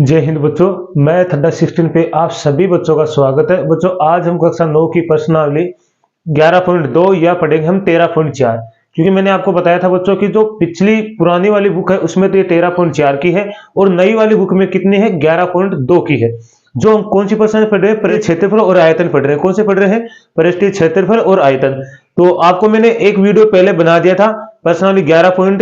जय हिंद बच्चों, मैथ अड्डा 16 पे आप सभी बच्चों का स्वागत है। बच्चों आज हम कक्षा 9 की प्रश्नावली 11.2 या पढ़ेंगे हम 13.4, क्योंकि मैंने आपको बताया था बच्चों की जो पिछली पुरानी वाली बुक है उसमें तो ये 13.4 की है और नई वाली बुक में कितनी है 11.2 की है। जो हम कौन सी प्रश्नावली पढ़ रहे हैं, परिष्ठ क्षेत्रफल और आयतन पढ़ रहे हैं। कौन से पढ़ रहे हैं? परिष्ठ क्षेत्रफल और आयतन। तो आपको मैंने एक वीडियो पहले बना दिया था प्रश्नावली 11 पॉइंट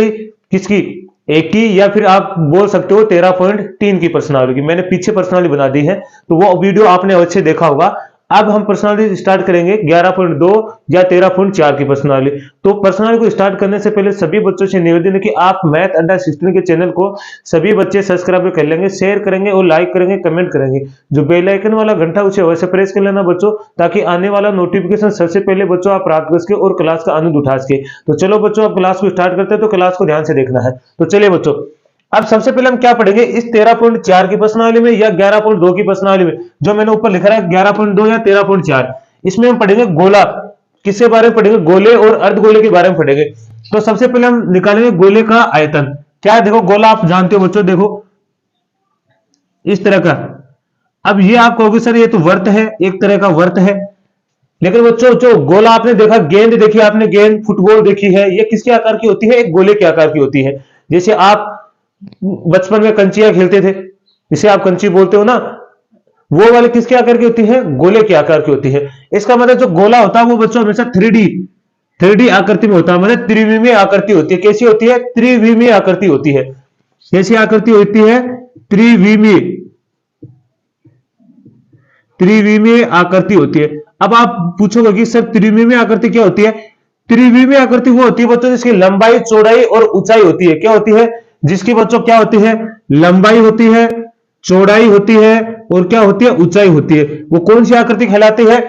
किसकी, एक की, या फिर आप बोल सकते हो 13.3 की प्रश्नावली की। मैंने पीछे प्रश्नावली बना दी है तो वो वीडियो आपने अवश्य देखा होगा। अब हम प्रश्नावली स्टार्ट करेंगे 11.2 या 13.4 की प्रश्नावली। तो प्रश्नावली को स्टार्ट करने से पहले सभी बच्चों से निवेदन है कि आप मैथ अड्डा 16 के चैनल को सभी बच्चे सब्सक्राइब कर लेंगे, शेयर करेंगे और लाइक करेंगे, कमेंट करेंगे। जो बेल आइकन वाला घंटा उसे अवश्य प्रेस कर लेना बच्चों, ताकि आने वाला नोटिफिकेशन सबसे पहले बच्चों आप प्राप्त कर सके और क्लास का आनंद उठा सके। तो चलो बच्चों अब क्लास को स्टार्ट करते हैं, तो क्लास को ध्यान से देखना है। तो चलिए बच्चों, अब सबसे पहले हम क्या पढ़ेंगे इस 13.4 की प्रश्नावली में या 11.2 की प्रश्नावली में। जो मैंने ऊपर लिखा है 11.2 या 13.4, इसमें हम पढ़ेंगे गोला। किसके बारे में पढ़ेंगे? गोले और अर्धगोले के बारे में पढ़ेंगे। तो सबसे पहले हम निकालेंगे गोले का आयतन। क्या है? देखो गोला आप जानते हो बच्चों, देखो इस तरह का। अब ये आप कहोगे सर ये तो वर्त है, एक तरह का वर्त है। लेकिन बच्चों जो गोला आपने देखा, गेंद देखी आपने, गेंद फुटबॉल देखी है, ये किसके आकार की होती है? एक गोले के आकार की होती है। जैसे आप बचपन में कंचियां खेलते थे, जिसे आप कंची बोलते हो ना, वो वाले किसके आकार की होती है? गोले के आकार की होती है। इसका मतलब जो गोला होता है वो बच्चों हमेशा 3D आकृति में होता है, मतलब त्रिविमीय आकृति होती है। कैसी होती है? त्रिविमीय आकृति होती है। कैसी आकृति होती है? त्रिविमीय त्रिविमीय आकृति होती है। अब आप पूछोगे कि सर त्रिविमीय आकृति क्या होती है? त्रिविमीय आकृति वो होती है बच्चों जिसकी लंबाई, चौड़ाई और ऊंचाई होती है। क्या होती है? जिसकी बच्चों क्या होती है? लंबाई होती है, चौड़ाई होती है और क्या होती है? ऊंचाई होती है। वो कौन सी आकृति कहलाती है?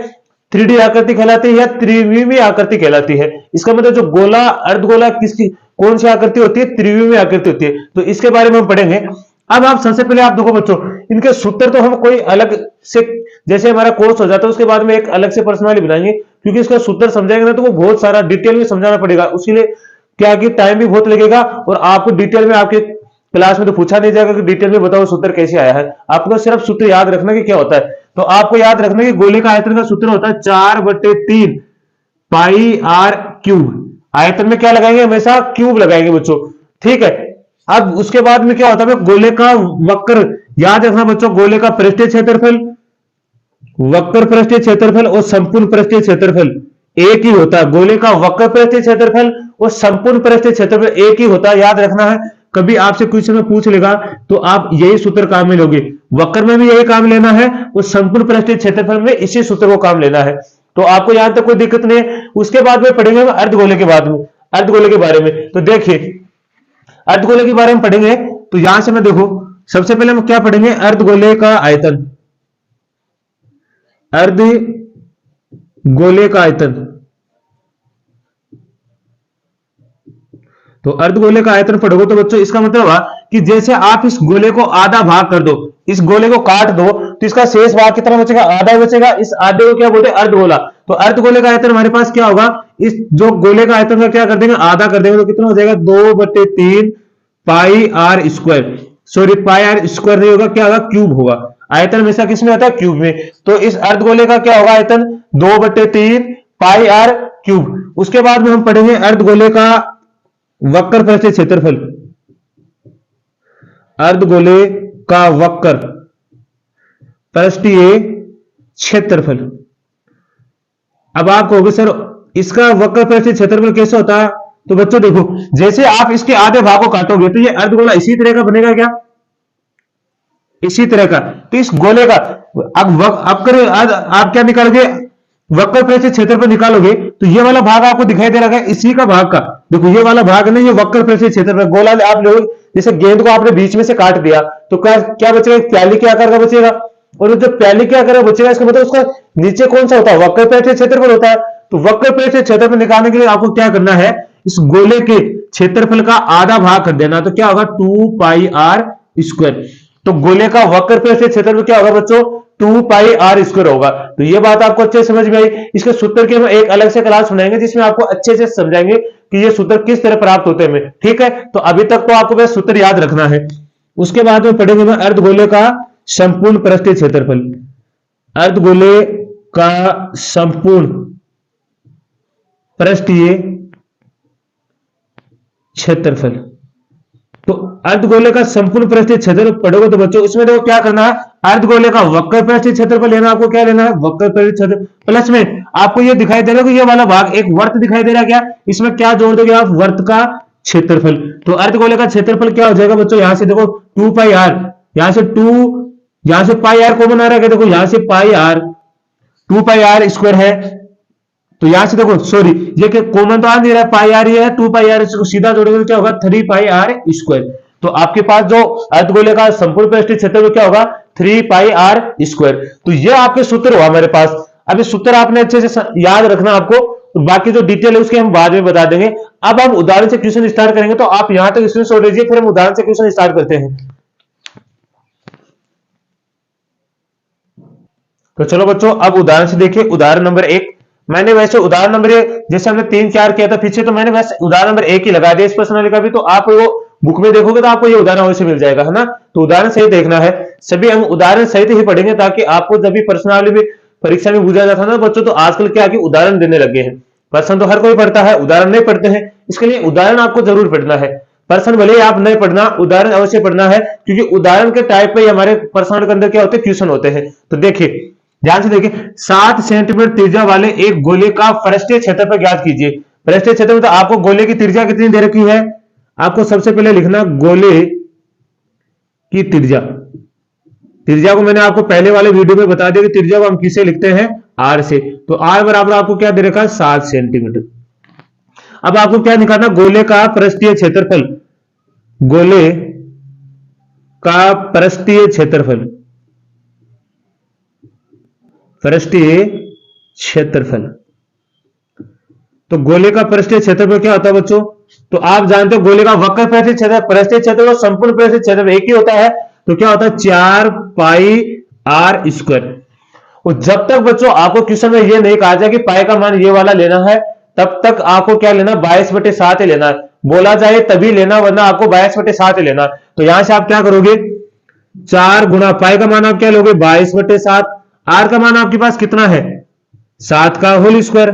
3D आकृति कहलाती है या त्रिविमीय आकृति कहलाती है। इसका मतलब जो गोला, अर्धगोला किसकी कौन सी आकृति होती है? त्रिविमीय आकृति होती है। तो इसके बारे में हम पढ़ेंगे। अब आप सबसे पहले आप देखो बच्चों, इनके सूत्र तो हम कोई अलग से, जैसे हमारा कोर्स हो जाता है उसके बाद में एक अलग से प्रश्नावली बनाएंगे, क्योंकि इसका सूत्र समझाएंगे ना तो वो बहुत सारा डिटेल में समझाना पड़ेगा। उसके लिए क्या कि टाइम भी बहुत लगेगा और आपको डिटेल में आपके क्लास में तो पूछा नहीं जाएगा कि डिटेल में बताओ सूत्र कैसे आया है। आपको सिर्फ सूत्र याद रखना कि क्या होता है। तो आपको याद रखना कि गोले का आयतन का सूत्र होता है 4/3 पाई आर क्यूब। आयतन में क्या लगाएंगे? हमेशा क्यूब लगाएंगे बच्चों, ठीक है। अब उसके बाद में क्या होता है? गोले का वक्र याद रखना बच्चों, गोले का पृष्ठीय क्षेत्रफल, वक्र पृष्ठीय क्षेत्रफल और संपूर्ण पृष्ठीय क्षेत्रफल एक ही होता है। गोले का वक्र पृष्ठीय क्षेत्रफल और संपूर्ण पृष्ठीय क्षेत्रफल एक ही होता है, याद रखना है। कभी आपसे क्वेश्चन में पूछ लेगा तो आप यही सूत्र काम में लोगे। वक्र में भी यही काम लेना है और संपूर्ण पृष्ठीय क्षेत्रफल में इसी सूत्र को काम लेना है। तो आपको यहां तक कोई दिक्कत नहीं है। उसके बाद में पढ़ेंगे हम अर्धगोले के बाद में, अर्धगोले के बारे में। तो देखिए अर्धगोले के बारे में पढ़ेंगे तो यहां से मैं देखो सबसे पहले हम क्या पढ़ेंगे? अर्धगोले का आयतन। अर्धगोले का आयतन, तो अर्धगोले का आयतन पढ़ोगे तो बच्चों इसका मतलब हुआ कि जैसे आप इस गोले को आधा भाग कर दो, इस गोले को काट दो, तो इसका शेष भाग कितना बचेगा? आधा बचेगा। इस आधे को क्या बोलते हैं? अर्धगोला। तो अर्धगोले का आयतन हमारे पास क्या होगा? इस जो गोले का आयतन का क्या कर देंगे? आधा कर देंगे, तो कितना हो जाएगा? 2/3 pi r square. Sorry, pi r square नहीं होगा, क्या होगा? क्यूब होगा। आयतन हमेशा किसमें होता है? क्यूब में। तो इस अर्धगोले का क्या होगा आयतन? 2/3 पाई आर क्यूब। उसके बाद में हम पढ़ेंगे अर्धगोले का वक्र पृष्ठीय क्षेत्रफल। अर्धगोले का वक्र पृष्ठीय क्षेत्रफल। अब आप कहोगे सर इसका वक्र पृष्ठीय क्षेत्रफल कैसे होता है? तो बच्चों देखो, जैसे आप इसके आधे भाग को काटोगे तो ये अर्धगोला इसी तरह का बनेगा। क्या? इसी तरह का। तो इस गोले का अब आप क्या निकालोगे? वक्र पृष्ठीय क्षेत्रफल निकालोगे तो ये वाला भाग आपको दिखाई दे रहा है इसी का भाग का। देखो ये वाला भाग नहीं, ये वक्र पृष्ठीय क्षेत्रफल। गोला आप लोग जैसे गेंद को आपने बीच में से काट दिया तो क्या बचेगा? प्याली के आकार का बचेगा। और जो प्याली के आकार का बचेगा इसका मतलब उसका नीचे कौन सा होता है? वक्र पृष्ठीय क्षेत्रफल होता है। तो वक्र पृष्ठीय क्षेत्रफल निकालने के लिए आपको क्या करना है? इस गोले के क्षेत्रफल का आधा भाग कर देना। तो क्या होगा? 2 पाई आर स्क्वायर। तो गोले का वक्र पृष्ठीय क्षेत्रफल क्या होगा बच्चों? 2 पाई आर स्क्वायर होगा। तो ये बात आपको अच्छे समझ में आई। इसके सूत्र की हम एक अलग से क्लास बनाएंगे जिसमें आपको अच्छे से समझाएंगे कि ये सूत्र किस तरह प्राप्त होते हैं। ठीक है, तो अभी तक तो आपको बस सूत्र याद रखना है। उसके बाद में पढ़ेंगे मैं अर्धगोले का संपूर्ण पृष्ठीय क्षेत्रफल। अर्धगोले का संपूर्ण पृष्ठीय क्षेत्रफल। तो अर्धगोले का संपूर्ण पृष्ठीय क्षेत्रफल पढ़ोगे तो बच्चों इसमें देखो क्या करना है, अर्धगोले का वक्र पृष्ठीय क्षेत्रफल लेना, आपको क्या लेना है, वक्र पृष्ठीय क्षेत्रफल प्लस में आपको ये दिखाई दे रहा है कि ये वाला भाग एक वर्त दिखाई दे रहा है, क्या इसमें क्या जोड़ दोगे आप, वर्त का क्षेत्रफल। तो अर्धगोले का क्षेत्रफल क्या हो जाएगा बच्चों, यहां से देखो 2 पाई आर, यहां से 2, यहां से पाई आर कॉमन आ रहा है, देखो यहां से पाई आर 2 पाई आर स्क्वायर है, तो यहां से देखो सॉरी ये कि कॉमन तो आ नहीं रहा है, पाई आर ये है, 2 पाई आर, इसको सीधा जोड़ेंगे तो क्या होगा 3 पाई आर स्क्वायर। तो आपके पास जो अर्धगोले का संपूर्ण पृष्ठीय क्षेत्रफल क्या होगा 3 पाई आर स्क्वायर। तो ये आपके सूत्र हुआ मेरे पास। अब ये सूत्र आपने अच्छे से याद रखना आपको, तो बाकी जो डिटेल है उसके हम बाद में बता देंगे। अब हम उदाहरण से क्वेश्चन स्टार्ट करेंगे, तो आप यहां तक स्क्रीनशॉट लीजिए, फिर हम उदाहरण से क्वेश्चन स्टार्ट करते हैं। तो चलो बच्चों अब उदाहरण से देखिए, उदाहरण नंबर 1। मैंने वैसे उदाहरण नंबर जैसे हमने 3-4 किया था पीछे, तो मैंने वैसे उदाहरण नंबर 1 ही लगा दिया इस प्रश्नावली का भी, तो आप वो बुक में देखोगे तो आपको ये उदाहरण वैसे मिल जाएगा, है ना। तो उदाहरण सहित देखना है, सभी हम उदाहरण सहित ही पढ़ेंगे, ताकि आपको जब भी प्रश्नावली में परीक्षा में पूछा जाता है ना बच्चों, तो आजकल क्या कि उदाहरण देने लगे हैं। प्रश्न तो हर कोई पढ़ता है, उदाहरण नहीं पढ़ते हैं, इसके लिए उदाहरण आपको जरूर पढ़ना है। प्रश्न भले ही आप नहीं पढ़ना, उदाहरण अवश्य पढ़ना है, क्योंकि उदाहरण के टाइप पे हमारे प्रश्न के अंदर क्या होते हैं, क्वेश्चन होते हैं। तो देखिए ध्यान से देखिए, 7 सेंटीमीटर त्रिज्या वाले एक गोले का पृष्ठीय क्षेत्रफल ज्ञात कीजिए। पृष्ठीय क्षेत्रफल, तो आपको गोले की त्रिज्या कितनी दे रखी है, आपको सबसे पहले लिखना गोले की त्रिज्या। त्रिज्या को मैंने आपको पहले वाले वीडियो में बता दिया कि त्रिज्या को हम किससे लिखते हैं, आर से। तो आर बराबर आपको क्या दे रखा है 7 सेंटीमीटर। अब आपको क्या निकालना, गोले का पृष्ठीय क्षेत्रफल, गोले का पृष्ठीय क्षेत्रफल, पृष्ठीय क्षेत्रफल। तो गोले का पृष्ठीय क्षेत्रफल क्या होता है बच्चों, तो आप जानते हो गोले का वक्र पृष्ठीय क्षेत्रफल, पृष्ठीय क्षेत्रफल संपूर्ण पृष्ठीय क्षेत्रफल एक ही होता है, तो क्या होता है 4 पाई आर स्क्वायर। और जब तक बच्चों आपको क्वेश्चन में ये नहीं कहा जाए कि पाई का मान ये वाला लेना है, तब तक आपको क्या लेना, 22/7 ही लेना है। बोला जाए तभी लेना, वरना आपको 22/7 ही लेना। तो यहां से आप क्या करोगे, 4 गुना पाई का मान आप क्या लोगे 22/7, आर का मान आपके पास कितना है 7 का होल स्क्वायर,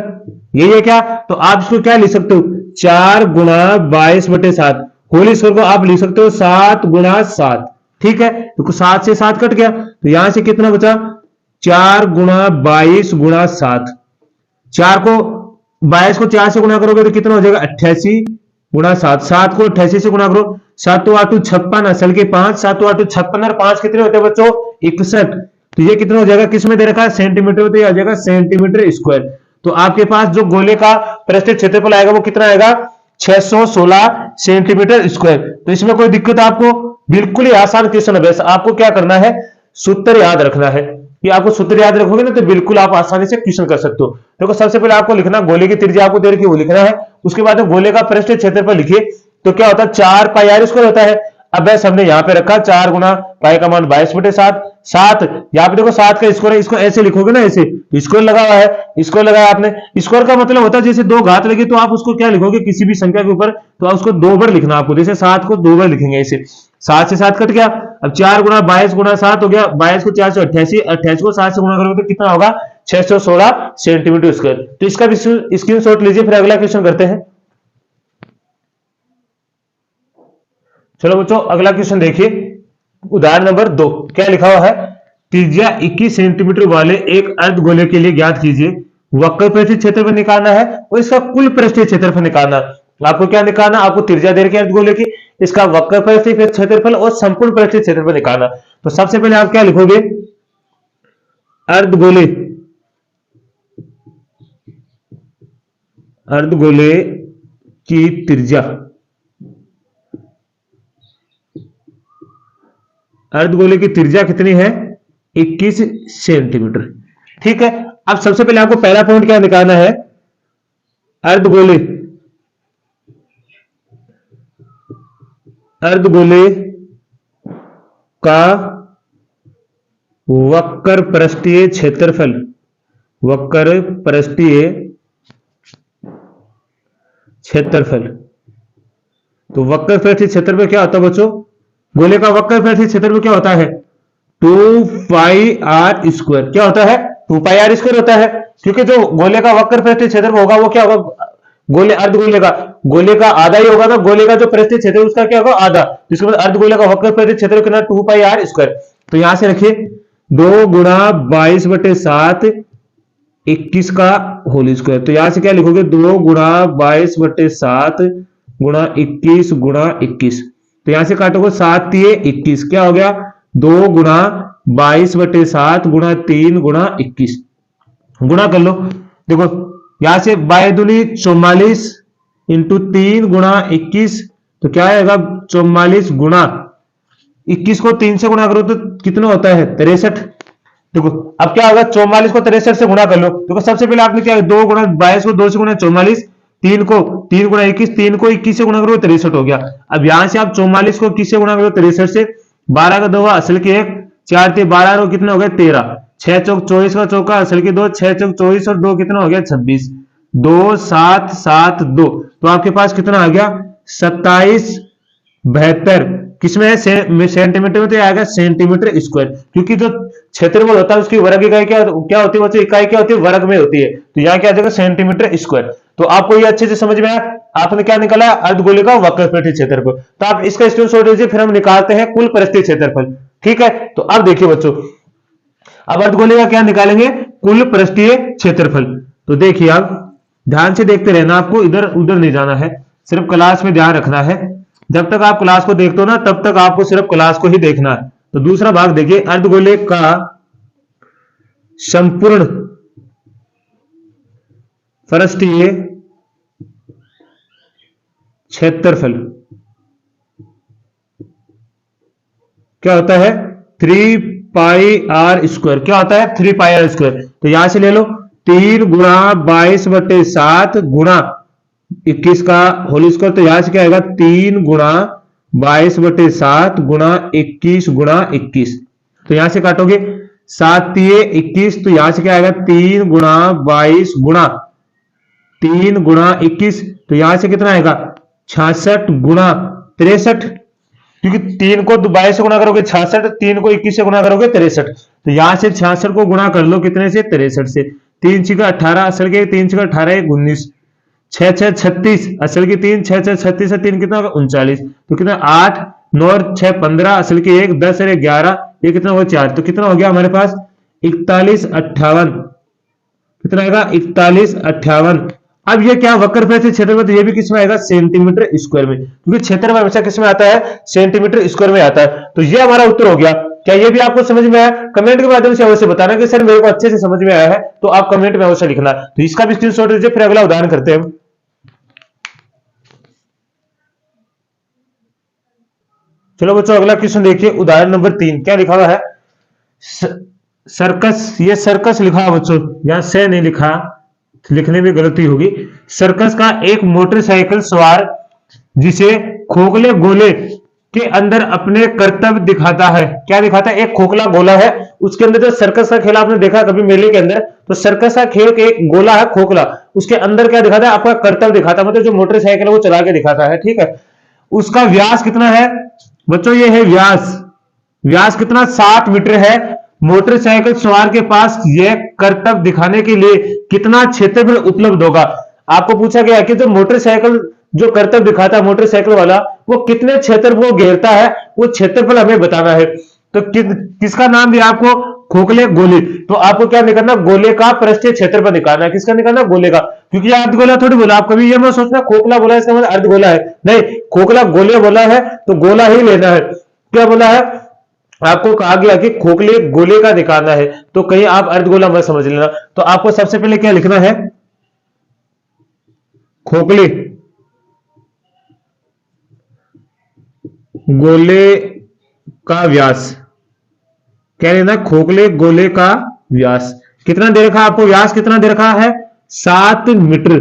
यही है क्या। तो आप इसको क्या लिख सकते हो, 4 गुना 22/7, होल स्क्वायर को आप लिख सकते हो 7 गुना 7, ठीक है। तो 7 से 7 कट गया, तो यहां से कितना बचा, 4 गुना 22 गुना 7। 4 को 22 को 4 से गुना करोगे तो कितना हो जाएगा 88 गुना 7। 7 को 88 से गुना करो, 7 8 56, असल के 5, 7 8 56 और 5 कितने होते हैं बच्चों 61। तो ये कितना हो जाएगा, किसमें दे रखा है सेंटीमीटर में, तो ये आ जाएगा सेंटीमीटर स्क्वायर। तो आपके पास जो गोले का पृष्ठीय क्षेत्रफल आएगा वो कितना आएगा 616 सेंटीमीटर स्क्वायर। तो इसमें कोई दिक्कत आपको, बिल्कुल ही आसान क्वेश्चन है। बस आपको क्या करना है, सूत्र याद रखना है, कि आपको सूत्र याद रखोगे ना तो बिल्कुल आप आसानी से क्वेश्चन कर सकते हो। देखो सबसे पहले आपको लिखना, गोले की त्रिज्या आपको दे रखी है वो लिखना है, उसके बाद गोले का पृष्ठीय क्षेत्रफल लिखिए। तो क्या होता है 4 पाई आर स्क्वायर होता है। अब बस हमने यहां पे रखा 4 गुना पाई का मान 22/7, 7 यहाँ पे देखो 7 का स्क्वायर है, इसको ऐसे लिखोगे ना, ऐसे स्क्वायर लगा हुआ है, स्क्वायर लगाया आपने। स्क्वायर का मतलब होता है जैसे 2 घात लगी तो आप उसको क्या लिखोगे किसी भी संख्या के ऊपर, तो आप उसको 2 बार लिखना आपको, जैसे 7 को 2 बार लिखेंगे ऐसे। 7 से 7 कट गया, अब 4 गुना 22 गुना 7 हो गया, 22 को 4 से 88, 88 को 7 से गुना करोगे तो कितना होगा 616 सेंटीमीटर स्क्वायर। तो इसका भी स्क्रीनशॉट लीजिए, फिर अगला क्वेश्चन करते हैं। चलो बच्चों अगला क्वेश्चन देखिए, उदाहरण नंबर 2 क्या लिखा हुआ है, त्रिज्या 21 सेंटीमीटर वाले एक अर्धगोले के लिए ज्ञात कीजिए, वक्र पृष्ठीय क्षेत्रफल निकालना है और इसका कुल पृष्ठीय क्षेत्रफल निकालना है। आपको क्या निकालना, आपको त्रिज्या दे रखी है अर्धगोले की, इसका वक्र पृष्ठीय क्षेत्रफल और संपूर्ण पृष्ठीय क्षेत्रफल निकालना। तो सबसे पहले आप क्या लिखोगे, अर्धगोले, अर्धगोले की त्रिज्या, अर्धगोले की त्रिज्या कितनी है 21 सेंटीमीटर, ठीक है। अब सबसे पहले आपको पहला पॉइंट क्या निकालना है, अर्धगोले, अर्धगोले का वक्र पृष्ठीय क्षेत्रफल, वक्र पृष्ठीय क्षेत्रफल। तो वक्र पृष्ठीय क्षेत्रफल क्या होता है बच्चों, गोले का वक्र परिधि क्षेत्रफल क्या होता है? 2πr²। क्या होता है? 2πr² होता है, क्योंकि जो गोले का वक्र परिधि क्षेत्रफल होगा वो क्या होगा? गोले गोले का आधा ही होगा, तो गोले का जो परिधि क्षेत्र उसका क्या होगा? आधा। तो इसके बाद अर्धगोले का वक्र परिधि क्षेत्र कितना? 2πr²। तो यहां से रखिए 2 गुणा 22/7 21 का होल स्क्वायर। तो यहां से क्या लिखोगे? 2 गुणा 22/7 गुणा 21 गुणा 21। तो यहां से काटोगे 7 3 21। क्या हो गया? 2 गुणा 22/7 गुणा 3 गुणा 21। गुणा कर लो। देखो यहां से 22 दूनी 44 इंटू 3 गुणा 21। तो क्या आएगा? 44 गुणा 21 को 3 से गुणा करो तो कितना होता है? 63। देखो अब क्या होगा? 44 को 63 से गुणा कर लो। देखो सबसे पहले आपने क्या 2 गुणा 22 को 2 से गुणा 44, 3 को 3 गुणा 21, 3 को 21 से गुणा करो 63 हो गया। अब यहां से आप 44 को 21 से गुणा करो 63 से, 12 का 2 असल के 1, 4 3 12 और कितना हो गया? 13, 6 चौक 24 का चौका असल के 2, 6 चौक 24 और 2 कितना हो गया? 26, 2 7 7 2। तो आपके पास कितना आ गया? 27 72। किसमें है? सेंटीमीटर में तो आएगा सेंटीमीटर स्क्वायर, क्योंकि जो क्षेत्रफल होता है उसकी वर्ग इकाई क्या होती है? इकाई क्या होती है? वर्ग में होती है। तो यहाँ क्या आ जाएगा? Centimetre square. तो आपको ये अच्छे से समझ में आया? आपने क्या निकाला? अर्धगोले का वक्र परिधि क्षेत्रफल। तो आप इसका स्क्रीनशॉट लीजिए, फिर हम निकालते हैं कुल परिधि क्षेत्रफल। ठीक है, तो अब देखिए बच्चों, अब अर्धगोले का क्या निकालेंगे? कुल पृष्ठीय क्षेत्रफल। तो देखिए आप ध्यान से देखते रहना, आपको इधर उधर नहीं जाना है, सिर्फ क्लास में ध्यान रखना है। जब तक आप क्लास को देखते हो ना तब तक आपको सिर्फ क्लास को ही देखना है। तो दूसरा भाग देखिए, अर्धगोले का संपूर्ण पृष्ठीय क्षेत्रफल क्या होता है? 3πr²। क्या होता है? 3πr²। तो यहां से ले लो 3 गुणा 22/7 गुणा 21 का होल स्क्वायर। तो यहां से क्या आएगा? 3 गुणा 22/7 गुणा 21 गुणा 21। तो यहां से काटोगे 7 3 21। तो यहां से क्या आएगा? 3 गुणा 22 गुणा 3 गुणा 21। तो यहां से कितना आएगा? 66 गुणा 63, क्योंकि 3 को 22 से गुणा करोगे 66, 3 को 21 से गुणा करोगे 63। तो यहां से 66 को गुणा कर लो कितने से? 63 से। 3 6 18 असल के 3 6 18 19, 6 6 36 असल की 3, 6 6 36 से 3 कितना होगा? 39। तो कितना? 8 9 6 15 असल की 1 10 और 11, ये कितना होगा? 4। तो कितना हो गया हमारे पास? 41 58। कितना आएगा? 41 58। अब ये क्या वक्र परिधि क्षेत्रफल? तो ये भी किसमें आएगा? सेंटीमीटर स्क्वायर में, क्योंकि क्षेत्रफल हमेशा किसमें आता है? सेंटीमीटर स्क्वायर में आता है। तो ये हमारा उत्तर हो गया। क्या ये भी आपको समझ में आया? कमेंट के माध्यम से अवश्य बताना कि सर मेरे को अच्छे से समझ में आया है, तो आप कमेंट में अवश्य लिखना। तो इसका भी स्क्रीनशॉट लीजिए, फिर अगला उदाहरण करते हैं। चलो बच्चों अगला क्वेश्चन देखिए, उदाहरण नंबर 3। क्या लिखा हुआ है? सर्कस। ये सर्कस लिखा है बच्चों, यहां से नहीं लिखा, लिखने में गलती होगी। सर्कस का एक मोटरसाइकिल सवार जिसे खोखले गोले के अंदर अपने कर्तव्य दिखाता है। क्या दिखाता है? एक खोखला गोला है, उसके अंदर जो सर्कस का खेल आपने देखा कभी मेले के अंदर, तो सर्कस का खेल के एक गोला है खोखला, उसके अंदर क्या दिखाता है? आपका कर्तव्य दिखाता है, मतलब जो मोटरसाइकिल है वो चला के दिखाता है। ठीक है, उसका व्यास कितना है बच्चों? ये है व्यास। व्यास कितना? 60 मीटर है। मोटरसाइकिल सवार के पास यह कर्तव्य दिखाने के लिए कितना क्षेत्रफल उपलब्ध होगा? आपको पूछा गया कि जो मोटरसाइकिल जो कर्तव्य दिखाता है मोटरसाइकिल वाला, वो कितने क्षेत्रफल को घेरता है, वो क्षेत्रफल हमें बताना है। तो किसका नाम दिया आपको? खोखले गोले। तो आपको क्या निकालना? गोले का पृष्ठीय क्षेत्रफल निकालना है। किसका निकालना? गोले का, क्योंकि अर्धगोला थोड़ी बोला। आप कभी ये मत सोचना खोखला बोला इसका मतलब अर्धगोला है, नहीं, खोखला गोले बोला है तो गोला ही लेना है। क्या बोला है? आपको कहा गया कि खोखले गोले का दिखाना है, तो कहीं आप अर्धगोला मत समझ लेना। तो आपको सबसे पहले क्या लिखना है? खोखले गोले का व्यास। क्या लेना? खोखले गोले का व्यास कितना दे रखा है आपको? व्यास कितना दे रखा है? 7 मीटर।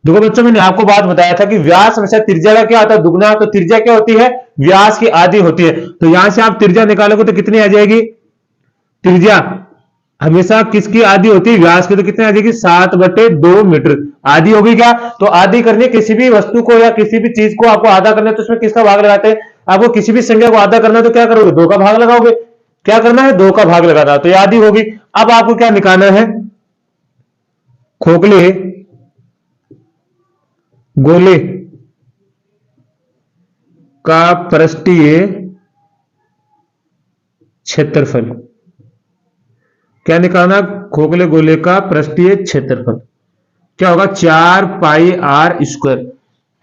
देखो बच्चों मैंने आपको बात बताया था कि व्यास हमेशा त्रिज्या का क्या आता है? दुगना। तो त्रिज्या क्या होती है? व्यास की आधी होती है। तो यहां से आप त्रिज्या निकालोगे तो कितनी आ जाएगी? त्रिज्या हमेशा किसकी आधी होती है? व्यास की। तो कितनी आ जाएगी? 7/2 मीटर। आधी होगी क्या? तो आधी करनी किसी भी वस्तु को या किसी भी चीज को आपको आधा करना है तो उसमें किसका भाग लगाते हैं? आपको किसी भी संख्या को आधा करना है तो क्या करोगे, 2 का भाग लगाओगे। क्या करना है, 2 का भाग लगाना, तो ये आधी होगी। अब आपको क्या निकालना है, खोखले गोले का पृष्ठीय क्षेत्रफल। क्या निकालना, खोखले गोले का पृष्ठीय क्षेत्रफल क्या होगा, 4 पाई आर स्क्वायर।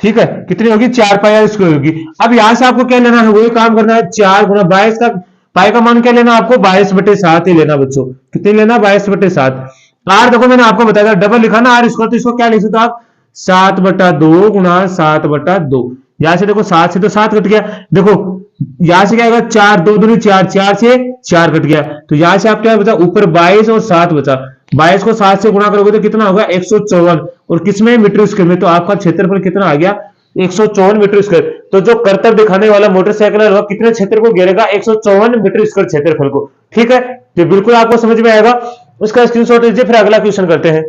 ठीक है, कितनी होगी, 4 पाई आर स्क्वायर होगी। अब यहां से आपको क्या लेना है, वही काम करना है, 4 गुना 22 का पाई का मान क्या लेना, आपको 22/7 ही लेना बच्चों। कितनी लेना, 22/7। आर देखो मैंने आपको बताया था, डबल लिखा ना आर स्क्वायर, तो इसको क्या लिख सकते हो आप, 7/2 गुना 7/2। यहां से देखो 7 से तो 7 कट गया, देखो यहां से क्या आएगा, 4 2 दूनी 4, 4 से 4 कट गया, तो यहां से आप क्या बचा, ऊपर 22 और 7 बचा। 22 को 7 से गुणा करोगे तो कितना होगा, 154, और किसमें, मीटर स्क्वायर में। तो आपका क्षेत्रफल कितना आ गया, 154 मीटर स्क्वायर। तो जो कर्तव्य दिखाने वाला मोटरसाइकिल है वह कितने क्षेत्र को घेरेगा, 154 मीटर स्क्वायर क्षेत्रफल को। ठीक है, तो बिल्कुल आपको समझ में आएगा। उसका स्क्रीनशॉट लीजिए, फिर अगला क्वेश्चन करते हैं।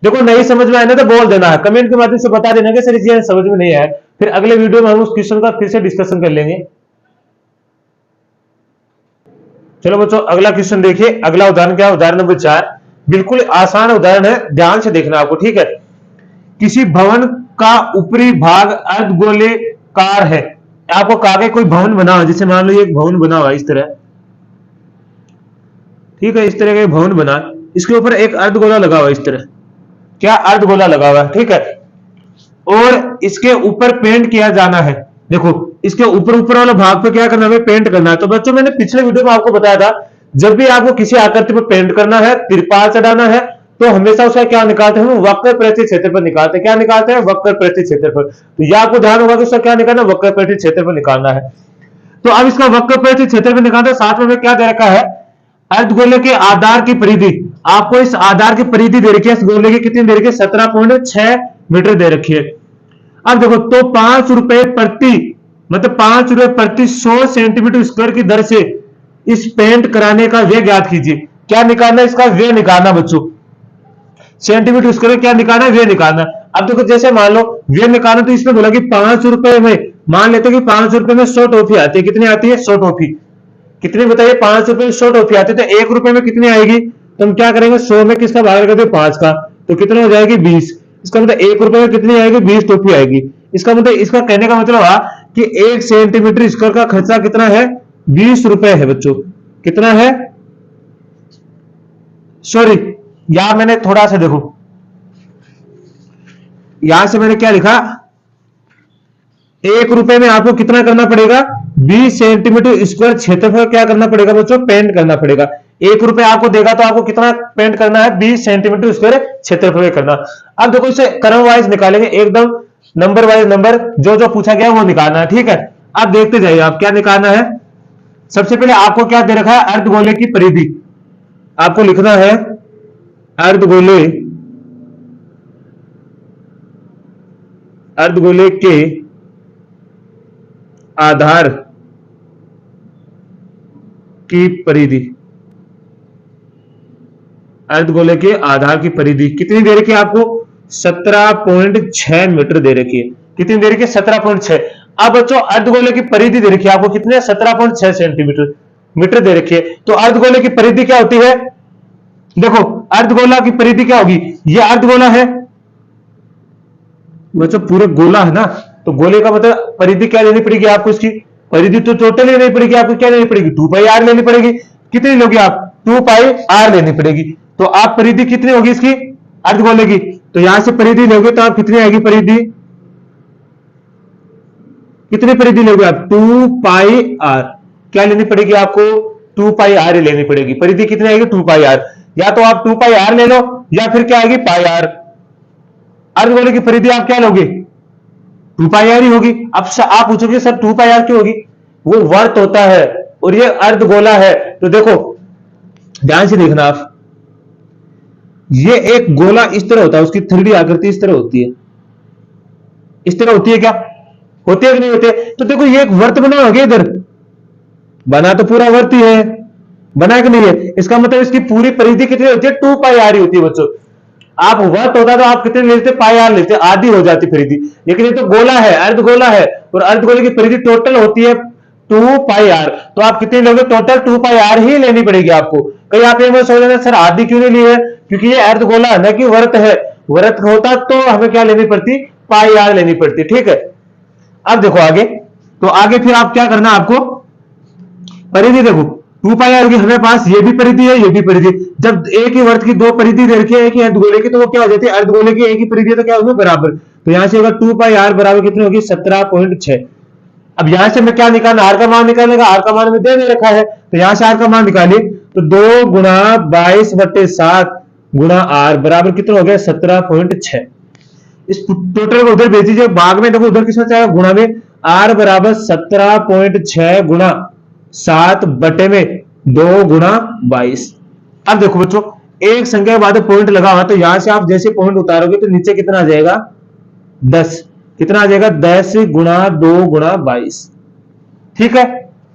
देखो नहीं समझ में आया ना तो बोल देना है, कमेंट के माध्यम से बता देना कि सर ये समझ में नहीं आया, फिर अगले वीडियो में हम उस क्वेश्चन का फिर से डिस्कशन कर लेंगे। चलो बच्चों अगला क्वेश्चन देखिए। अगला उदाहरण क्या है, उदाहरण नंबर 4। बिल्कुल आसान उदाहरण है, ध्यान से देखना आपको। ठीक है, किसी भवन का ऊपरी भाग अर्धगोलाकार है। आपको कहा गया कोई भवन बना हुआ, जैसे मान लो ये एक भवन बना हुआ इस तरह। ठीक है, इस तरह का भवन बना, इसके ऊपर एक अर्धगोला लगा हुआ इस तरह, क्या अर्धगोला लगा हुआ है। ठीक है, और इसके ऊपर पेंट किया जाना है। देखो इसके ऊपर ऊपर वाला भाग पे क्या करना है, पेंट करना है। तो बच्चों मैंने पिछले वीडियो में आपको बताया था, जब भी आपको किसी आकृति पर पेंट करना है, तिरपाल चढ़ाना है, तो हमेशा उसका क्या निकालते हैं, वक्र प्रतिशत क्षेत्रफल निकालते हैं। क्या निकालते हैं, वक्र प्रतिशत क्षेत्रफल। तो यह आपको ध्यान होगा कि उसका क्या निकालना है, वक्र प्रतिशत क्षेत्रफल निकालना है। तो अब इसका वक्र प्रतिशत क्षेत्रफल निकालना है, साथ में क्या दे रखा है, अर्धगोले के आधार की परिधि। आपको इस आधार की परिधि दे रखी है, इस गोले की कितनी दे रखी है, 17.6 मीटर दे रखी है। अब देखो तो 5 रुपए प्रति, मतलब 5 रुपए प्रति 100 सेंटीमीटर स्क्वायर की दर से इस पेंट कराने का व्यय ज्ञात कीजिए। क्या निकालना है, इसका व्यय निकालना बच्चों। सेंटीमीटर स्क्वायर क्या निकालना है, व्यय निकालना। अब देखो जैसे मान लो व्यय निकालना, तो इसमें बोला कि 5 रुपए में, मान लेते कि 5 रुपए में 100 टॉफी आती है। कितनी आती है, 100 टॉफी। कितनी बताइए, 5 रुपए में 100 टॉफी आती है, तो 1 रुपए में कितनी आएगी। तो हम क्या करेंगे, 100 में किसका भाग करते हैं, 5 का, तो कितना हो जाएगी, 20। इसका मतलब 1 रुपए में कितनी आएगी, 20 टॉफी आएगी। इसका मतलब, इसका कहने का मतलब है कि 1 सेंटीमीटर स्क्वायर का खर्चा कितना है, 20 रुपए है बच्चों। कितना है, सॉरी यहां मैंने थोड़ा सा देखो, यहां से मैंने क्या लिखा, 1 रुपए में आपको कितना करना पड़ेगा, 20 सेंटीमीटर स्क्वायर क्षेत्रफल क्या करना पड़ेगा बच्चों, पेंट करना पड़ेगा। 1 रुपए आपको देगा तो आपको कितना पेंट करना है, 20 सेंटीमीटर स्क्वायर क्षेत्रफल करना। अब देखो इसे क्रम वाइज निकालेंगे, एकदम नंबर वाइज नंबर जो जो पूछा गया वो निकालना है। ठीक है, अब देखते जाइए आप क्या निकालना है। सबसे पहले आपको क्या दे रखा है, अर्धगोले की परिधि। आपको लिखना है अर्धगोले, अर्धगोले के आधार की परिधि। अर्धगोले के आधार की परिधि कितनी दे रखी है आपको, 17.6 मीटर दे रखी है। कितनी दे रखी है, 17.6। अब बच्चों अर्धगोले की परिधि दे रखी है आपको कितने, 17.6 सेंटीमीटर मीटर दे रखी है। तो अर्धगोले की परिधि क्या होती है, देखो अर्धगोला की परिधि क्या होगी, ये अर्धगोला है बच्चों, पूरा गोला है ना, तो गोले का मतलब परिधि क्या लेनी पड़ेगी आपको, इसकी परिधि तो टोटल लेनी पड़ेगी आपको, क्या लेनी पड़ेगी, 2 पाई आर लेनी पड़ेगी। कितनी लोगे आप, 2 पाई आर लेनी पड़ेगी। तो आप परिधि कितनी होगी इसकी, अर्धगोले की, तो यहां से परिधि लोगे तो आप कितनी आएगी परिधि, कितनी परिधि लोगे आप, 2 पाई आर। क्या लेनी पड़ेगी आपको, 2 पाई आर ही लेनी पड़ेगी। परिधि कितनी आएगी, 2 पाई आर। या तो आप 2 पाई आर ले लो, या फिर क्या आएगी, पाई आर। अर्धगोले की परिधि आप क्या लोगे, 2 पाई आर ही होगी। अब आप पूछोगे सर 2 पाई आर क्यों होगी, वो वर्त होता है और ये अर्धगोला है। तो देखो ध्यान से देखना आप, ये एक गोला इस तरह होता है, उसकी 3D आकृति इस तरह होती है, इस तरह होती है, क्या होती है कि नहीं होती है। तो देखो ये एक वर्त बना हो गया, इधर बना तो पूरा वर्त ही है, बना कि नहीं है। इसका मतलब इसकी पूरी परिधि कितनी होती है, 2 पाई आर ही होती है बच्चों। आप वर्त होता तो आप कितने लेते, पाई आर लेते, आधी हो जाती परिधि। लेकिन ये तो गोला है, अर्धगोला है, और अर्धगोले की परिधि टोटल होती है 2 पाई आर। तो आप कितनी लोगे टोटल? 2 पाई आर ही लेनी पड़ेगी आपको। कहीं आप एक बार सोच रहे सर आधी क्यों नहीं ली है, क्योंकि ये अर्धगोला है ना कि वर्त है, वर्त होता तो हमें क्या लेनी पड़ती? पाई आर लेनी पड़ती। ठीक है, अब देखो आगे, तो आगे फिर आप क्या करना, आपको परिधि देखो 2 पाई आर की हमें पास ये भी परिधि है, ये भी परिधि। जब एक ही वर्त की दो परिधि दे रखी है एक ही अर्धगोले की, तो वो क्या हो जाती है? अर्धगोले की एक ही परिधि तो क्या होगी? बराबर। तो यहां से होगा 2 पाई आर बराबर कितनी होगी? 17.6। अब यहां से हमें क्या निकालना? आर का मान निकालने का। आर का मान में दे रखा है, तो यहां से आर का मान निकालिए, तो 2 गुणा 22/7 गुणा आर बराबर कितना हो गया? 17.6। इस टोटल को उधर भेज दीजिए, भाग में देखो उधर किसमें चाहेगा? गुणा में। आर बराबर 17.6 गुणा 7 बटे में 2 गुणा 22। अब देखो बच्चों, एक संख्या के बाद पॉइंट लगा हुआ, तो यहां से आप जैसे पॉइंट उतारोगे तो नीचे कितना आ जाएगा? 10। कितना आ जाएगा? 10 गुणा 2 गुणा 22। ठीक है,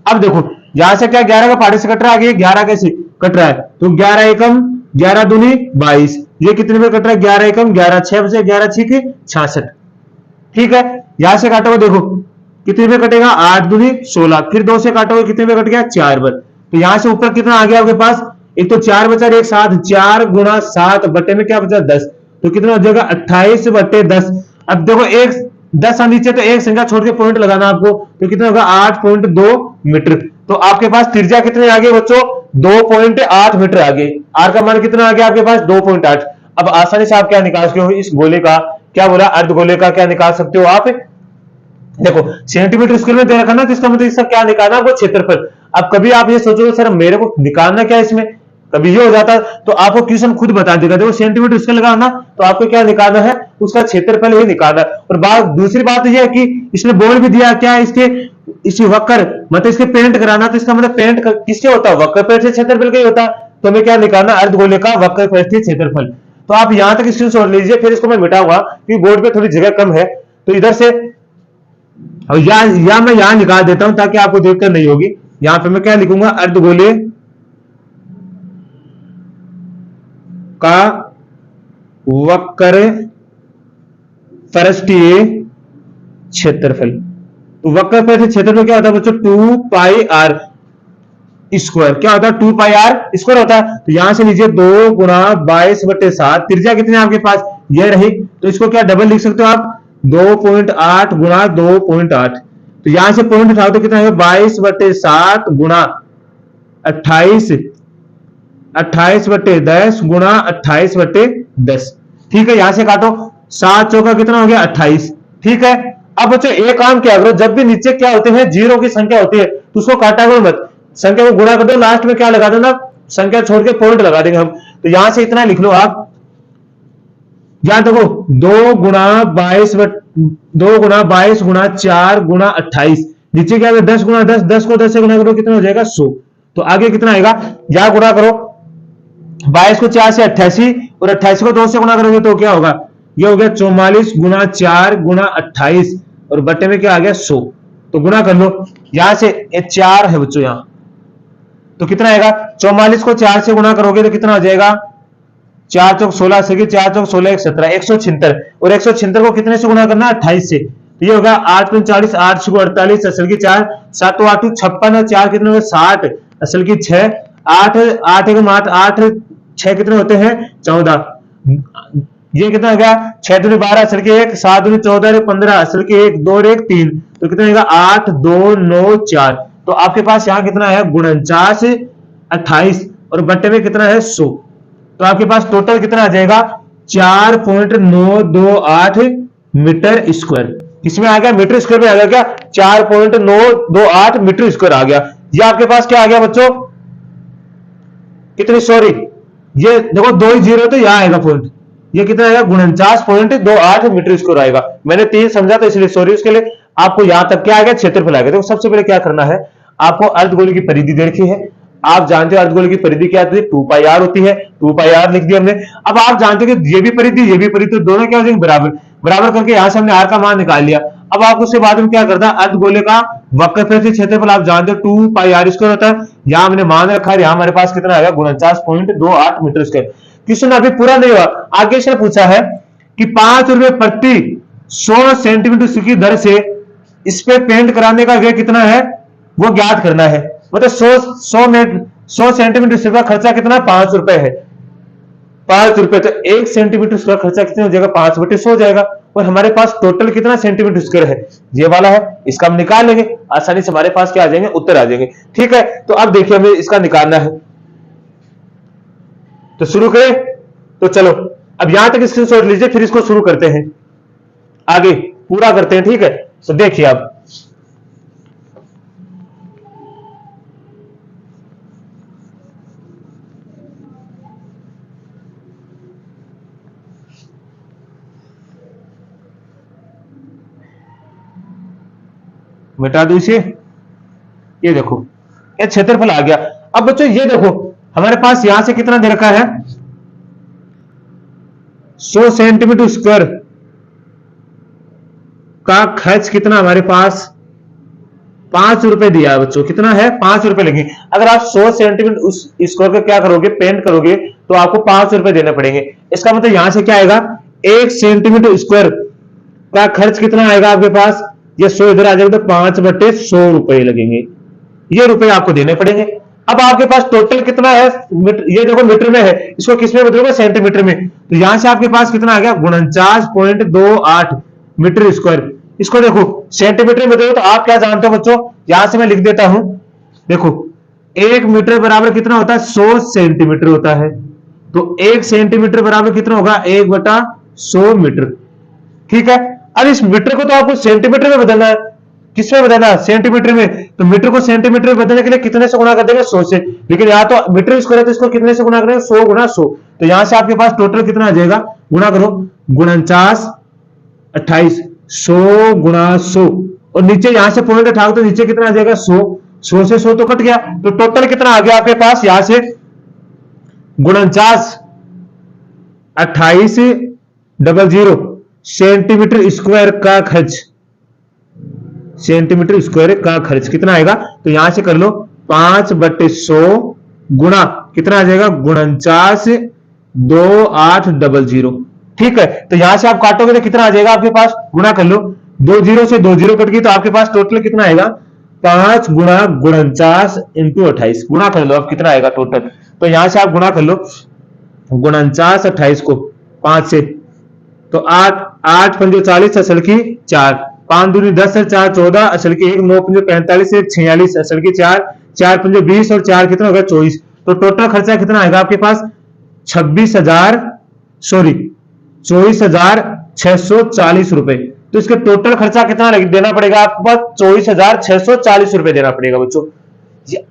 अब देखो यहां से क्या 11 का पार्टी से कट रहा है, 11 कैसे कट रहा है? तो 11 एकम 11 दूनी 22। ये कितने में कट रहा है? 11 एकम 11, 6 बचे 11 6 66। ठीक है, यहां से काटोगे देखो कितने में कटेगा? 8 दूनी 16। फिर 2 से काटोगे कितने में कट गया? 4 पर। तो यहां से ऊपर कितना आ गया आपके पास? एक तो 4 बचा, एक 7। 4 गुणा 7 बटे में क्या बचा? 10। तो कितना हो जाएगा? 28 बटे 10। अब देखो एक 10 नीचे, तो एक संख्या छोड़ के पॉइंट लगाना आपको, तो कितना होगा? 8.2 मीटर। तो आपके पास त्रिज्या कितने आ गए बच्चों? 2.8 मीटर आ गए। आर का मान कितना आ गया आपके पास? 2.8। अब आसानी से आप क्या निकाल सकते हो? इस गोले का क्या बोला? अर्धगोले का क्या निकाल सकते हो आप? देखो सेंटीमीटर स्क्वायर में दे रखा ना, तो इसका मतलब इसका क्या निकालना? वो क्षेत्रफल। अब कभी आप ये सोचोगे सर मेरे को निकालना क्या इसमें, कभी ये हो जाता तो आपको क्वेश्चन खुद बता देगा। देखो सेंटीमीटर स्क्वायर लगाना ना, तो आपको क्या निकालना है? उसका क्षेत्रफल ही निकालना। और बात दूसरी बात यह है कि इसने बोल भी दिया क्या? इसके इसी वक्र मतलब इसके पेंट कराना, तो इसका मतलब पेंट किससे होता है? वक्र पृष्ठीय क्षेत्रफल का ही होता है। तो हमें क्या निकालना? अर्धगोले का वक्र पृष्ठीय क्षेत्रफल। तो आप यहां तक स्क्रीनशॉट लीजिए, फिर इसको मैं मिटाऊंगा क्योंकि बोर्ड पे थोड़ी जगह कम है। तो इधर से या मैं यहां निकाल देता हूं ताकि आपको दिक्कत नहीं होगी। यहां पे मैं क्या लिखूंगा? अर्धगोले का वक्र पृष्ठीय क्षेत्रफल। तो वक्र पृष्ठीय क्षेत्रफल क्या होता है बच्चों? 2 पाई आर स्क्वायर। क्या होता है? 2 पाई आर स्क्वायर होता है। तो यहां से लीजिए 2 गुणा 22/7। त्रिज्या कितनी है आपके पास? ये रही, तो इसको क्या डबल लिख सकते हो आप? 2.8 गुणा 2.8। तो यहां से पॉइंट उठाओ तो कितना है? 22/7 गुणा 28, 28/10 गुणा 28/10। ठीक है, यहां से काटो, 7 चौका कितना हो गया? 28। ठीक है, अब बच्चों एक काम क्या करो, जब भी नीचे क्या होते हैं? जीरो की संख्या होती है, तो उसको काटा करो मत, संख्या को गुणा कर दो, लास्ट में क्या लगा देना? संख्या छोड़ के पॉइंट लगा देंगे हम। तो यहां से इतना लिख लो आप, यहां देखो 2 गुणा 22 गुणा 4 गुणा 28। नीचे क्या है? 10 गुणा 10, 10 को 10 से गुणा करो कितना हो जाएगा? 100। तो आगे कितना आएगा? यहां गुणा करो 22 को 4 से 88, और 88 को 2 से गुणा करोगे तो क्या होगा? ये हो गया 44 गुणा 4 गुणा 28, और बटे में क्या आ गया? 100। तो गुणा कर लो, यहां से 4 है बच्चों यहां, तो कितना आएगा? 44 को 4 से गुणा करोगे तो कितना हो जाएगा? 4 चौक 16 से, 4 चौक 16 1 17, 176। और 176 को कितने से गुणा करना? 28 से। तो ये होगा 8 × 40, 8 × 48, असल की 4, 7 8 56, 4 कितने हो गए? 60, असल की 6, 8 8 1 8, 8 6 कितने होते हैं? 14। ये कितना हो गया? 6 दूनी 12, असल की 1, 7 दूनी 14, 15, असल की 1, 2 1 3। तो कितना होगा? 8 2 9 4। तो आपके पास यहाँ कितना है? 49 28, और बट्टे में कितना है? 100। तो आपके पास टोटल कितना आ जाएगा? 4.928 मीटर स्क्वायर। किसमें आ गया? मीटर स्क्वायर में आ गया क्या? 4.928 मीटर स्क्वायर आ गया। ये आपके पास क्या आ गया बच्चों? कितनी? सॉरी, ये देखो 2 ही जीरो, तो यहां आएगा पॉइंट। ये कितना आएगा? 49.28 मीटर स्क्वायर आएगा। मैंने 3 समझा तो इसलिए सॉरी उसके लिए। आपको यहां तक क्या आएगा? क्षेत्रफल आएगा। देखो सबसे पहले क्या करना है, आपको अर्धगोले की परिधि दे रखी है। आप जानते हो अर्धगोले की परिधि क्या होती है? 2 पाई आर होती है। 2 पाई आर लिख दिया हमने। अब आप जानते हो कि ये भी परिधि, ये भी परिधि, तो दोनों क्या हो जाएंगे? बराबर। बराबर करके यहां से हमने आर का मान निकाल लिया। अब आप उसके बाद में क्या करना? अर्धगोले का वक्र पृष्ठीय क्षेत्रफल आप जानते हो 2 पाई आर स्क्वायर होता है। यहां हमने मान रखा है, यहां हमारे पास कितना आएगा? 49.28 मीटर स्क्वायर। क्वेश्चन अभी पूरा नहीं हुआ, आगे से पूछा है कि 5 रुपए प्रति 100 सेंटीमीटर की दर से इस पे पेंट कराने का व्यय कितना है वो ज्ञात करना है। मतलब 100 सेंटीमीटर स्क्वायर का खर्चा कितना, 5 रुपए है। 5 रुपए, तो 1 सेंटीमीटर स्क्वायर खर्चा कितना हो जाएगा, 5/100 हो जाएगा। और हमारे पास टोटल कितना सेंटीमीटर स्क्वायर है, ये वाला है, इसका हम निकाल लेंगे आसानी से, हमारे पास क्या आ जाएंगे, उत्तर आ जाएंगे। ठीक है, तो अब देखिए हमें इसका निकालना है, तो शुरू करें। तो चलो अब यहां तक स्क्रीनशॉट लीजिए, फिर इसको शुरू करते हैं, आगे पूरा करते हैं। ठीक है, तो देखिए आप मिटा दो इसे, ये देखो ये क्षेत्रफल आ गया। अब बच्चों ये देखो हमारे पास यहां से कितना दे रखा है, 100 सेंटीमीटर स्क्वायर का खर्च कितना हमारे पास, 5 रुपए दिया है बच्चों। कितना है, 5 रुपए लगे। अगर आप 100 सेंटीमीटर उस स्क्वायर का क्या करोगे, पेंट करोगे, तो आपको 5 रुपए देने पड़ेंगे। इसका मतलब यहां से क्या आएगा, 1 सेंटीमीटर स्क्वायर का खर्च कितना आएगा आपके पास, ये 100 इधर आ जाएगा, तो 5/100 रुपए लगेंगे, ये रुपए आपको देने पड़ेंगे। अब आपके पास टोटल कितना है, ये देखो मीटर में है, इसको किस में बदलोगे, सेंटीमीटर में। तो यहां से आपके पास कितना आ गया, 49.28 मीटर स्क्वायर। इसको देखो सेंटीमीटर में बदलो, तो आप क्या जानते हो बच्चों, यहां से मैं लिख देता हूं, देखो 1 मीटर बराबर कितना होता है, 100 सेंटीमीटर होता है। तो 1 सेंटीमीटर बराबर कितना होगा, 1/100 मीटर। ठीक है, अब इस मीटर को तो आपको सेंटीमीटर में बदलना है, किसमें बदलना है, सेंटीमीटर में। तो मीटर को सेंटीमीटर में बदलने के लिए कितने से गुणा कर देंगे, 100 से। लेकिन यहाँ तो मीटर स्क्वायर है, तो इसको कितने से गुणा करेंगे, 100 गुणा 100। तो यहां से आपके पास टोटल कितना आ जाएगा, गुणा करो, 49/28, 100 गुणा 100, और नीचे यहां से पॉइंट उठाओ तो नीचे कितना आ जाएगा, 100। 100 से 100 तो कट गया, तो टोटल कितना आ गया आपके पास, यहां से 49/28 सेंटीमीटर स्क्वायर का खर्च, सेंटीमीटर स्क्वायर का खर्च कितना आएगा। तो यहां से कर लो 5/100 गुणा कितना आ जाएगा, 49/2800। ठीक है, तो यहां से आप काटोगे तो कितना आ जाएगा आपके पास, गुणा कर लो, 2 जीरो से 2 जीरो कट गई, तो आपके पास टोटल कितना आएगा, 5 गुणा 49 इंटू 28, गुणा कर लो अब कितना आएगा टोटल। तो यहां से आप गुणा कर लो 49/28 को 5 से, तो 8 पंजे 40 असल की 4, 5 दूनी 10 4 14 असल की 1, 9 पंजे 45 1 46 असल की 4, 4 पंजे 20 और 4 कितना होगा 24। तो टोटल खर्चा कितना आएगा आपके पास, 24,640 रुपए। तो इसके टोटल खर्चा कितना देना पड़ेगा आपके पास, 24,640 रुपए देना पड़ेगा बच्चों।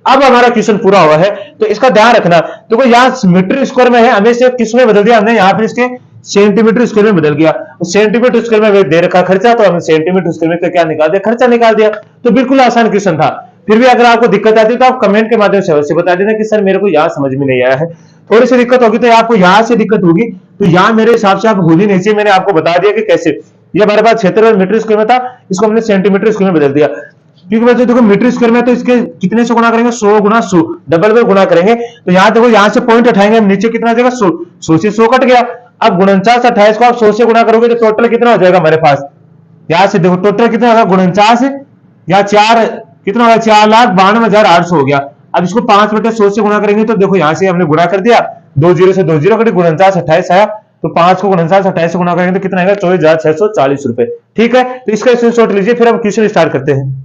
अब हमारा क्वेश्चन पूरा हुआ है, तो इसका ध्यान रखना। देखो यहाँ मीटर स्क्वायर में है, हमें से किसमें बदल दिया, हमने यहाँ पे इसके सेंटीमीटर स्क्वायर में बदल गया। सेंटीमीटर स्क्वायर में दे रखा खर्चा, तो हमने सेंटीमीटर स्क्वायर में क्या निकाल दिया, खर्चा निकाल दिया। तो बिल्कुल आसान क्वेश्चन था। फिर भी अगर आपको दिक्कत आती है तो आप कमेंट के माध्यम से अवश्य बता देना कि सर मेरे को यहाँ समझ में नहीं आया है। थोड़ी सी दिक्कत होगी तो आपको यहाँ से दिक्कत होगी, तो यहाँ मेरे हिसाब से आप भूल ही नहीं चाहिए। मैंने आपको बता दिया कि कैसे, ये हमारे पास क्षेत्र मीटर स्क्वायर में था, इसको हमने सेंटीमीटर स्क्वायर में बदल दिया। क्योंकि बच्चों देखो मीटर स्क्वायर में तो इसके कितने से गुणा करेंगे, 100 गुणा 100, डबल में गुणा करेंगे। तो यहाँ देखो यहाँ से पॉइंट उठाएंगे, नीचे कितना आ जाएगा 100, 100 से 100 कट गया। अब 49/28 को आप 100 से गुणा करोगे तो टोटल कितना हो जाएगा हमारे पास, यहाँ से देखो टोटल कितना होगा, 49 या 4 कितना होगा, 4,92,800 हो गया। अब इसको 5/100 से गुणा करेंगे, तो देखो यहाँ से हमने गुणा कर दिया, 2 जीरो से 2 जीरो कटे, 49/28 आया। तो 5 को 49/28 से गुणा करेंगे तो कितना आएगा, 24,640 रुपए। ठीक है, तो इसका स्क्रीनशॉट लीजिए, फिर हम क्वेश्चन स्टार्ट करते हैं।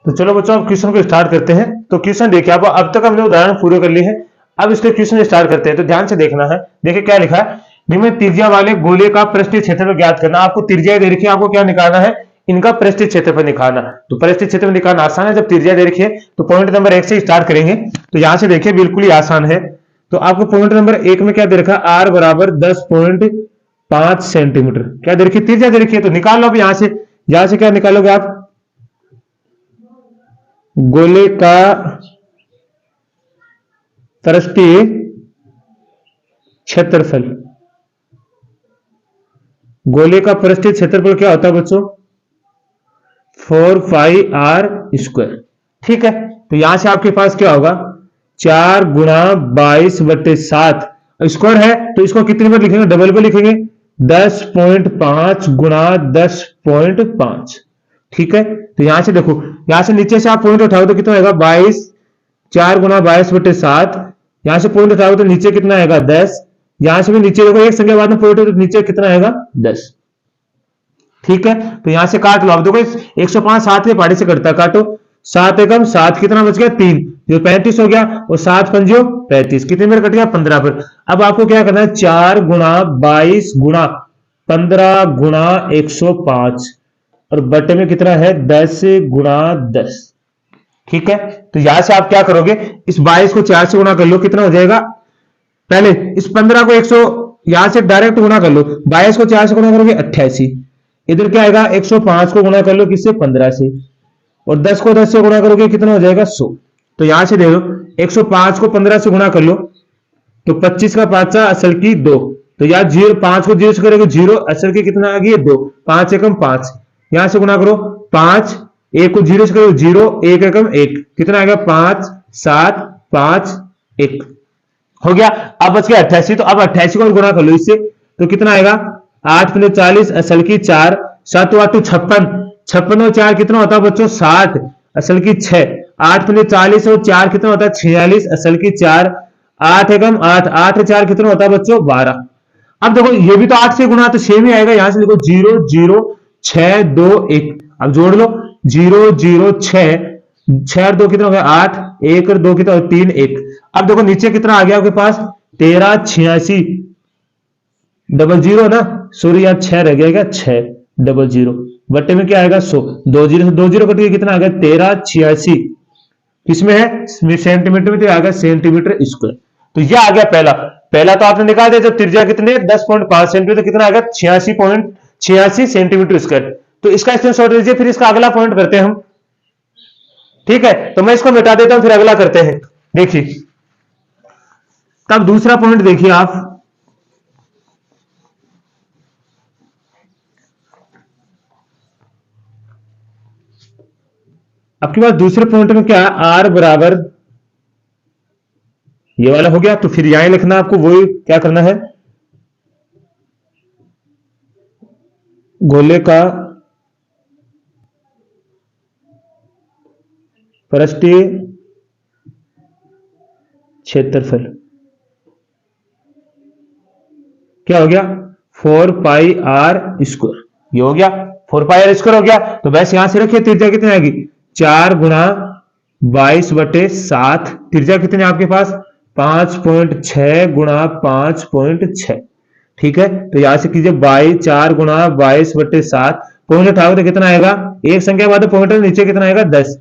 तो चलो बच्चों अब क्वेश्चन को स्टार्ट करते हैं। तो क्वेश्चन देखिए, आप अब तक हमने उदाहरण पूरे कर लिए हैं, अब इसके क्वेश्चन स्टार्ट करते हैं। तो ध्यान से देखना है, देखिए क्या लिखा है, निम्न त्रिज्या वाले गोले का पृष्ठीय क्षेत्रफल ज्ञात करना। आपको त्रिज्या दे रखी है, आपको क्या निकालना है, इनका पृष्ठीय क्षेत्रफल निकालना। तो पृष्ठीय क्षेत्रफल निकालना आसान है, जब त्रिज्या दे रखी है। तो पॉइंट नंबर 1 से स्टार्ट करेंगे। तो यहां से देखिए बिल्कुल ही आसान है। तो आपको पॉइंट नंबर 1 में क्या दे रखा है, r बराबर 10.5 सेंटीमीटर क्या दे रखी है, त्रिज्या दे रखी है। तो निकाल लो अब यहां से क्या निकालोगे आप, गोले का पृष्ठीय क्षेत्रफल। गोले का पृष्ठीय क्षेत्रफल क्या होता है बच्चों, 4πr²। ठीक है, तो यहां से आपके पास क्या होगा, 4 गुणा 22/7 स्क्वायर है, तो इसको कितनी बार लिखेंगे, डबल पे लिखेंगे, 10.5 गुणा 10.5। ठीक है, तो यहां से देखो, यहां से नीचे से आप पॉइंट उठाओ तो कितना आएगा 22, 4 गुणा 22/7। यहां से पॉइंट उठाओ तो नीचे कितना आएगा 10। यहां से भी नीचे देखो, एक संख्या बाद में पॉइंट तो नीचे कितना आएगा 10। ठीक है, तो यहां से काट लो। आप देखो 105 7 के पहाड़े से कटता है, काटो। 7 एकम 7, कितना बच गया 3, जो 35 हो गया। और 7 पंजो 35, कितने में कट गया 15 पर। अब आपको क्या करना है, 4 गुणा 22 गुणा 15 गुणा 105, और बटे में कितना है 10 गुणा 10। ठीक है, तो यहां से आप क्या करोगे, इस 22 को 4 से गुणा कर लो, कितना हो जाएगा, पहले इस 15 को 100 यहां से डायरेक्ट गुणा कर लो, 22 को 4 से गुणा करोगे 88। इधर क्या आएगा, 105 को गुणा कर लो किससे 15 से, और 10 को 10 से गुणा करोगे कितना हो जाएगा 100। तो यहां से देखो 105 को 15 से गुणा कर लो तो 25 का 5 असल की 2, तो यार 0 5 को 0 से करोगे 0, असल की कितना आ गई 2, 5 एकम 5। यहां से गुणा करो 5, 1 को 0 से करो 0, 1 एकम 1, कितना आ गया 5 7 5 1, हो गया। अब बच गया 88, तो अब 88 को गुणा कर लो इससे, तो कितना आएगा 8 × 40 असल की 4, 7 8 56, 56 और 4 कितना होता है बच्चों 60, असल की 6, 8 × 40 और 4 कितना होता है 46, असल की 4, 8 एकम 8, 8 और 4 कितना होता है बच्चों 12। अब देखो ये भी तो 8 से गुणा, तो 6 में आएगा। यहां से देखो 0 0 6 2 1, अब जोड़ लो 0 0 6, 6 और 2 कितना हो गया 8, 1 और 2 कितना हो 3 1। अब देखो नीचे कितना आ गया आपके पास 13 86 00 ना, सॉरी यार 6 रह गया, 6 00 बट्टे में क्या आएगा 100, 2 0 से 2 0 कट गया, कितना आ गया 13 86, किसमें है सेंटीमीटर में, तो आ गया सेंटीमीटर स्क्वायर। तो ये आ गया पहला। पहला तो आपने निकाल दिया, जब त्रिज्या कितने 10.5 सेंटीमीटर, तो कितना आ गया 86.86 सेंटीमीटर स्क्वायर। तो इसका स्क्रीनशॉट लीजिए, फिर इसका अगला पॉइंट करते हैं हम। ठीक है, तो मैं इसको मिटा देता हूं, फिर अगला करते हैं। देखिए तब दूसरा पॉइंट देखिए आप, आपके पास दूसरे पॉइंट में क्या है, आर बराबर ये वाला हो गया। तो फिर यहां लिखना आपको, वही क्या करना है, गोले का पृष्ठीय क्षेत्रफल क्या हो गया 4 पाई आर स्क्वायर, ये हो गया 4 पाई आर स्क्वायर हो गया। तो बस यहां से रखिए, त्रिज्या कितनी आएगी 4 गुणा 22/7, त्रिज्या कितनी आपके पास 5.6 गुणा 5.6। ठीक है, तो यहां से कीजिए 4 गुणा 22/7, पॉइंट उठाओ तो कितना आएगा, एक संख्या बाद पॉइंट नीचे कितना आएगा 10,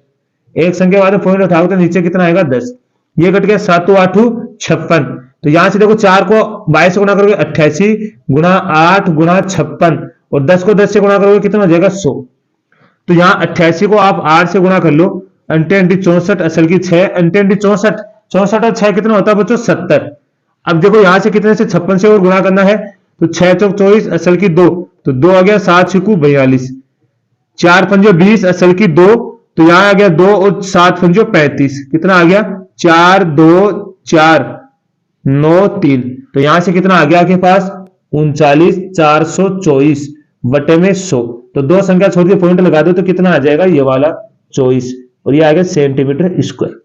एक संख्या बाद पॉइंट उठाओ तो नीचे कितना आएगा 10, ये कट गया 7 8 56। तो यहां से देखो 4 को 22 से गुणा करोगे 88 गुणा 8 गुणा 56, और 10 को 10 से गुणा करोगे कितना हो जाएगा 100। तो यहां 88 को आप 8 से गुणा कर लो, अंटे अंटी 64 असल की 6, अंटे अंटी 64, 64 और 6 कितना होता है बच्चों 70। अब देखो यहां से कितने से 56 से और गुणा करना है, तो 6 चौक 24 असल की 2, तो 2 आ गया 7 छिकू 42, 4 पंजो 20 असल की 2, तो यहां आ गया 2 और 7 पंजो 35, कितना आ गया 4 2 4 9 3। तो यहां से कितना आ गया आपके पास 39 424 बटे में 100। तो दो संख्या छोड़ के पॉइंट लगा दो तो कितना आ जाएगा ये वाला 24, और ये आ गया सेंटीमीटर स्क्वायर।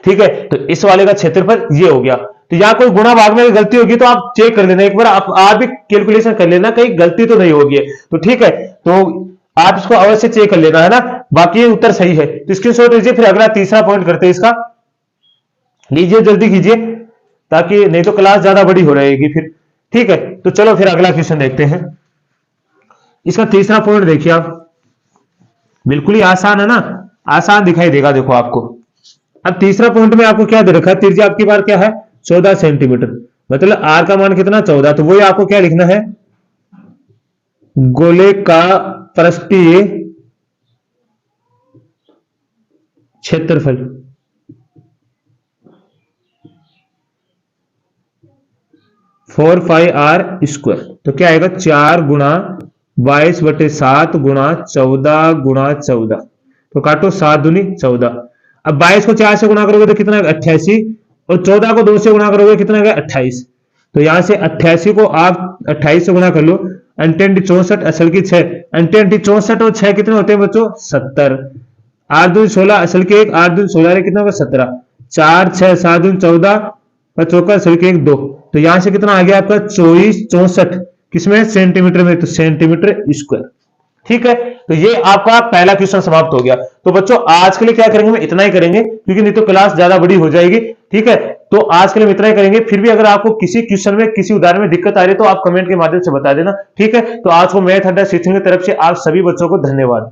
ठीक है, तो इस वाले का क्षेत्रफल ये हो गया। तो यहाँ कोई गुणा भाग में गलती होगी तो आप चेक कर लेना एक बार, आप भी कैलकुलेशन कर लेना कहीं गलती तो नहीं होगी। तो ठीक है, तो आप इसको अवश्य चेक कर लेना है ना, बाकी उत्तर सही है। तो स्क्रीनशॉट लीजिए, फिर अगला तीसरा पॉइंट करते हैं इसका, लीजिए जल्दी कीजिए ताकि नहीं तो क्लास ज्यादा बड़ी हो रहेगी फिर। ठीक है, तो चलो फिर अगला क्वेश्चन देखते हैं। इसका तीसरा पॉइंट देखिए आप, बिल्कुल ही आसान है ना, आसान दिखाई देगा देखो आपको। अब तीसरा पॉइंट में आपको क्या दे रखा है, त्रिज्या आपकी बार क्या है 14 सेंटीमीटर, मतलब आर का मान कितना 14, तो वही आपको क्या लिखना है, गोले का पृष्ठीय क्षेत्रफल फोर पाई आर स्क्वायर। तो क्या आएगा 4 गुणा 22/7 गुणा 14 गुणा 14, तो काटो 7 दूनी 14। अब 22 को 4 से गुणा करोगे तो कितना 88, और 14 को 2 से गुणा करोगे कितना 28। तो यहां से 88 को आप 28 से गुना कर लो, अंटे 64 असल की 6, अंटे 64 और 6 कितने होते हैं बच्चों 70, 8 दूनी 16 असल के 1, 8 दूनी 16 कितना होगा 17, 4 6 7 दूनी 14 चौका असल के 1 2, तो यहां से कितना आ गया आपका 24 64 किसमें सेंटीमीटर में, तो सेंटीमीटर स्क्वायर। ठीक है, तो ये आपका पहला क्वेश्चन समाप्त हो गया। तो बच्चों आज के लिए क्या करेंगे, हम इतना ही करेंगे क्योंकि नहीं तो क्लास ज्यादा बड़ी हो जाएगी। ठीक है, तो आज के लिए हम इतना ही करेंगे। फिर भी अगर आपको किसी क्वेश्चन में किसी उदाहरण में दिक्कत आ रही है तो आप कमेंट के माध्यम से बता देना। ठीक है, तो आज को मैथ अड्डा सीखने की तरफ से आप सभी बच्चों को धन्यवाद।